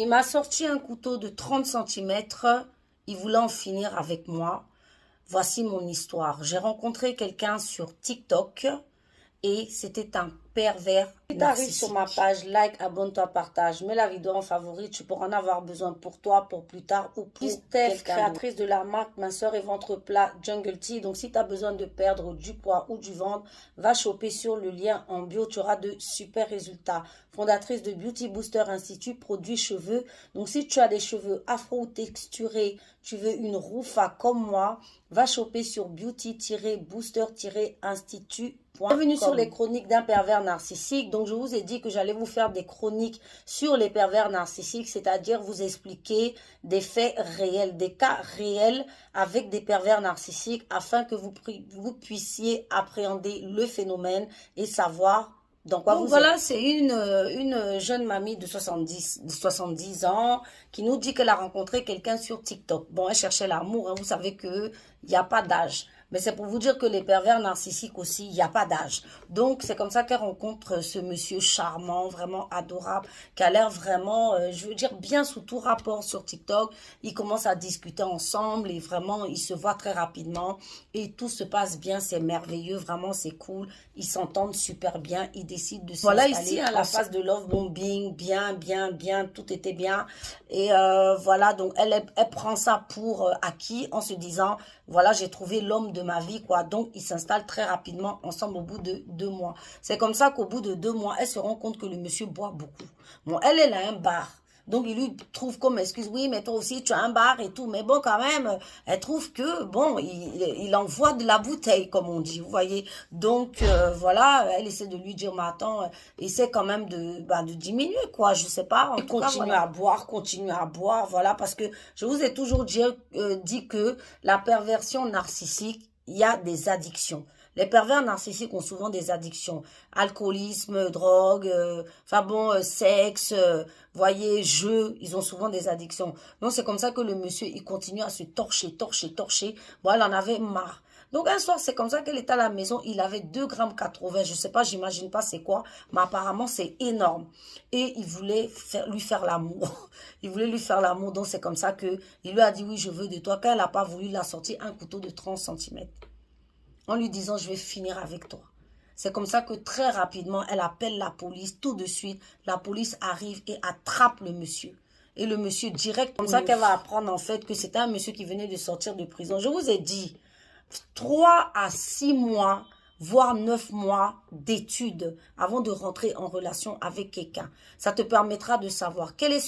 Il m'a sorti un couteau de 30 centimètres. Il voulait en finir avec moi. Voici mon histoire. J'ai rencontré quelqu'un sur TikTok et c'était un pervers narcissique. Si tu arrives sur ma page, like, abonne-toi, partage, mets la vidéo en favori, tu pourras en avoir besoin pour toi, pour plus tard ou pour Steph, créatrice de la marque Minceur et Ventre Plat Jungle Tea. Donc si tu as besoin de perdre du poids ou du ventre, va choper sur le lien en bio, tu auras de super résultats. Fondatrice de Beauty Booster Institute, produits cheveux. Donc si tu as des cheveux afro texturés, tu veux une roufa comme moi, va choper sur beauty-booster-institute.com. Bienvenue sur les chroniques d'un pervers narcissique. Donc, je vous ai dit que j'allais vous faire des chroniques sur les pervers narcissiques, c'est-à-dire vous expliquer des faits réels, des cas réels avec des pervers narcissiques afin que vous puissiez appréhender le phénomène et savoir donc voilà, c'est une jeune mamie de 70 ans qui nous dit qu'elle a rencontré quelqu'un sur TikTok. Bon, elle cherchait l'amour, hein, vous savez qu'il n'y a pas d'âge. Mais c'est pour vous dire que les pervers narcissiques aussi, il n'y a pas d'âge. Donc, c'est comme ça qu'elle rencontre ce monsieur charmant, vraiment adorable, qui a l'air vraiment, je veux dire, bien sous tout rapport sur TikTok. Ils commencent à discuter ensemble et vraiment, ils se voient très rapidement. Et tout se passe bien, c'est merveilleux, vraiment, c'est cool. Ils s'entendent super bien, ils décident de s'installer. Voilà ici, à la phase de love bombing, bien, tout était bien. Et voilà, donc elle prend ça pour acquis en se disant, voilà, j'ai trouvé l'homme de ma vie, quoi. Donc, ils s'installent très rapidement ensemble au bout de 2 mois. C'est comme ça qu'au bout de 2 mois, elle se rend compte que le monsieur boit beaucoup. Bon, elle a un bar. Donc, il lui trouve comme excuse, oui, mais toi aussi, tu as un bar et tout. Mais bon, quand même, elle trouve que, bon, il envoie de la bouteille, comme on dit, vous voyez. Donc, voilà, elle essaie de lui dire, mais attends, essaie quand même de diminuer, quoi, je sais pas. Continue à boire, voilà, parce que je vous ai toujours dit que la perversion narcissique, il y a des addictions. Les pervers narcissiques ont souvent des addictions. Alcoolisme, drogue, enfin bon, sexe, voyez, jeux, ils ont souvent des addictions. Donc c'est comme ça que le monsieur, il continue à se torcher. Bon, elle en avait marre. Donc un soir, c'est comme ça qu'elle était à la maison, il avait 2,80 g, je sais pas, j'imagine pas c'est quoi, mais apparemment c'est énorme. Et il voulait lui faire l'amour. Il voulait lui faire l'amour, donc c'est comme ça que il lui a dit oui, je veux de toi. Quand elle n'a pas voulu, il a sorti un couteau de 30 centimètres. En lui disant, je vais finir avec toi. C'est comme ça que très rapidement, elle appelle la police. Tout de suite, la police arrive et attrape le monsieur. Et le monsieur direct, comme ça qu'elle va apprendre en fait que c'était un monsieur qui venait de sortir de prison. Je vous ai dit, 3 à 6 mois, voire 9 mois d'études avant de rentrer en relation avec quelqu'un. Ça te permettra de savoir quel est